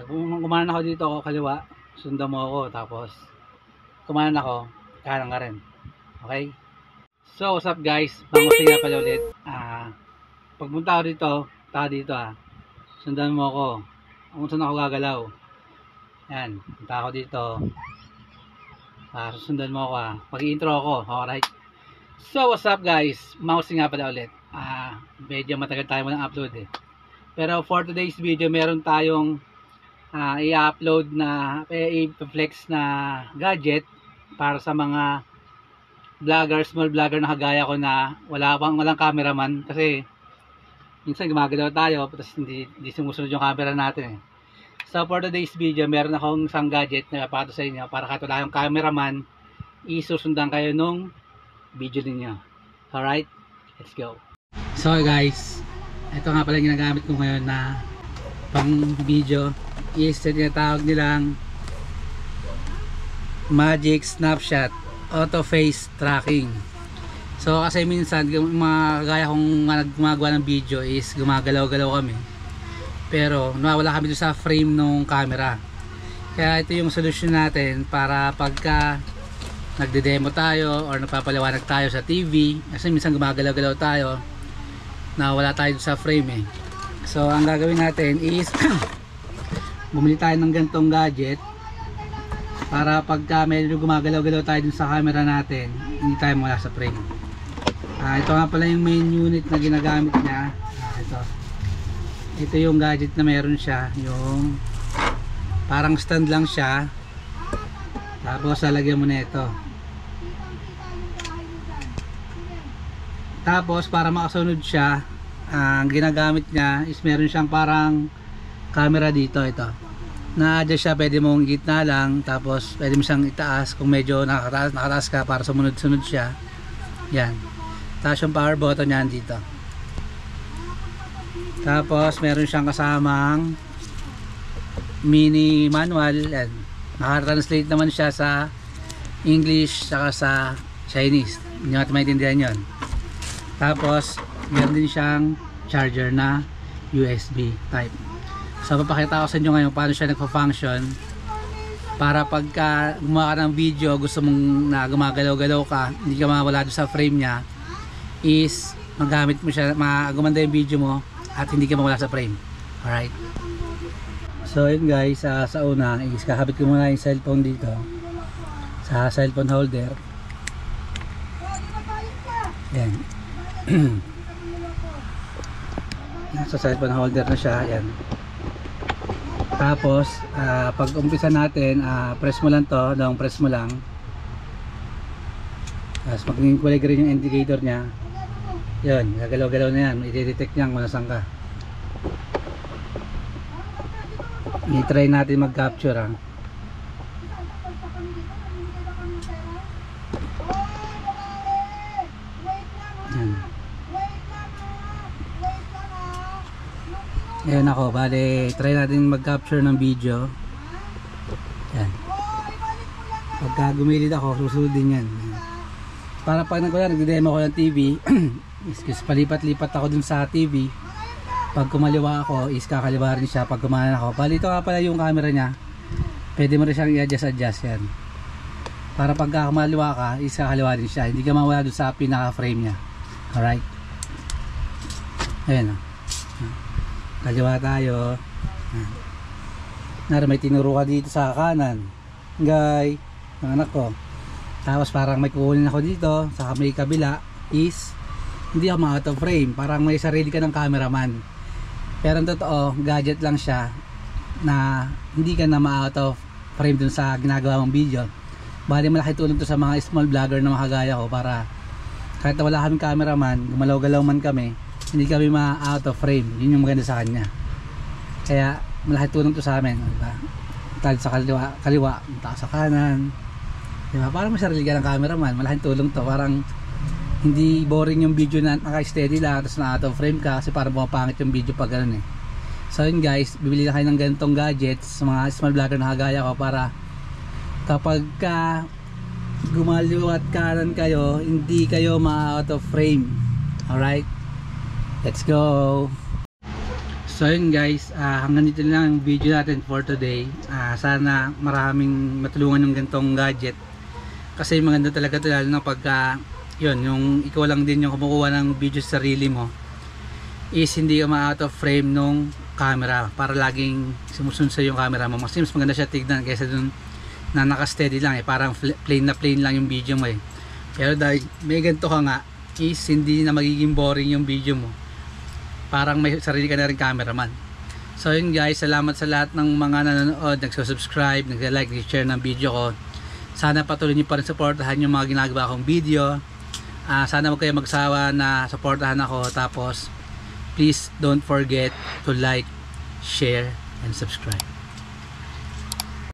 Kung kumanan ako dito ako kaliwa, sundan mo ako, tapos kumanan ako, kanan ka rin. Okay? So, what's up guys? Bangusin nga pala ulit. Pagpunta ako dito, sundan mo ako. Kung saan ako gagalaw. Yan, punta ako dito. Susundan mo ako Pag-intro ako, alright? So, what's up guys? Bangusin nga pala ulit. Medyo matagal tayo mo ng upload eh. Pero for today's video, meron tayong i-upload na i-flex na gadget para sa mga vlogger, small vlogger na kagaya ko na walang cameraman kasi minsan gumagalaw tayo tapos hindi sumusunod yung camera natin eh. So for today's video, meron akong isang gadget na papato sa inyo para kahit wala yung cameraman, isusundan kayo nung video ninyo. Alright, let's go. So guys, ito nga pala yung ginagamit ko ngayon na pang video is tinatawag nilang Magic Snapshot Auto Face Tracking. So kasi minsan mga gaya kong gumagawa ng video is gumagalaw-galaw kami pero nawawala kami sa frame ng camera, kaya ito yung solusyon natin para pagka nagde-demo tayo or nagpapaliwanag tayo sa TV kasi minsan gumagalaw-galaw tayo na wala tayo sa frame eh. So ang gagawin natin is bumili tayo ng ganitong gadget para pagka medyo gumagalaw-galaw tayo dun sa camera natin, hindi tayo mawala sa frame. Ito nga pala yung main unit na ginagamit niya. Ito yung gadget na meron siya, yung parang stand lang siya, tapos lalagyan mo na ito. Tapos para makasunod siya, ang ginagamit niya is meron siyang parang camera dito, ito na-adjust siya, pwede mong gitna lang, tapos pwede mo siyang itaas kung medyo nakataas ka para sumunod-sunod siya. Yan, tapos yung power button niyan dito. Tapos meron siyang kasamang mini manual, yan, naka-translate naman siya sa English saka sa Chinese, hindi natin maintindihan yun. Tapos meron din siyang charger na USB type. So papakita ko sa inyo ngayon paano siya nagpa-function para pagka gumawa ka ng video, gusto mong na gumagalaw-galaw ka, hindi ka mawala doon sa frame niya, is magamit mo siya, gumanda yung video mo at hindi ka mawala sa frame. Alright, so yun guys, sa una is kakabit ko muna yung cellphone dito sa cellphone holder. Yan. Sa cellphone holder na siya, yan. Tapos pag umpisa natin, press mo lang to, long press mo lang. Tapos magiging kulay green yung indicator nya. Yun, gagalaw-galaw na yan, i-detect niya kung nasaan ka. I-try natin mag-capture yan. Ayan ako, bale try natin mag-capture ng video. Yan. Pagka gumilid ako, susunod din yan. Para pag nagdemo ko ng TV, is palipat-lipat ako dun sa TV. Pag kumaliwa ako, is kakaliwa rin siya pag kumanan ako. Bale ito nga pala yung camera niya. Pwede mo rin siyang i-adjust yan. Para pagka kumaliwa ka, is kakaliwa rin siya. Hindi ka mawala dun sa pinaka-frame niya. Alright. Ayan o. Kaliwa tayo. May tinuro ka dito sa kanan, guys, ng anak ko. Tapos parang may kukunin ako dito sa may kabila is hindi ako ma-out of frame, parang may sarili ka ng cameraman. Pero ang totoo, gadget lang siya na hindi ka na ma-out of frame dun sa ginagawa mong video. Bali malaki tulong to sa mga small vlogger na makagaya ko para kahit wala kaming cameraman, gumalaw-galaw man kami, hindi kami ma-out of frame. Yun yung maganda sa kanya. Kaya malaki tulong to sa amin, diba? Tayo sa kaliwa, tayo sa kanan, diba? Parang may sarili ka ng cameraman, malaking tulong to. Parang hindi boring yung video na naka-steady lang tapos na-out of frame ka kasi parang pumapangit yung video pag gano'n eh. So yun guys, bibili na kayo ng ganitong gadgets sa mga small vlogger na kagaya ko para kapag ka gumaliw at kanan kayo, hindi kayo ma-out of frame. Alright? Let's go. So yun guys, hanggang dito lang ang video natin for today. Sana maraming matulungan yung gantong gadget. Kasi maganda talaga ito, lalo na pagka yun, yung ikaw lang din yung kumukuha ng video sa sarili mo, is hindi ka ma-out of frame nung camera para laging sumusunod sa yung camera mo. Mas maganda siya tignan kaysa dun na naka-steady lang parang plain na plain lang yung video mo Pero dahil may ganito ka nga, is hindi na magiging boring yung video mo. Parang may sarili ka na rin cameraman. So yun guys, salamat sa lahat ng mga nanonood, nagsusubscribe, nag-like, nag-share ng video ko. Sana patuloy niyo pa rin supportahan yung mga ginagawa kong video. Sana wag kayo magsawa na supportahan ako. Tapos please don't forget to like, share, and subscribe.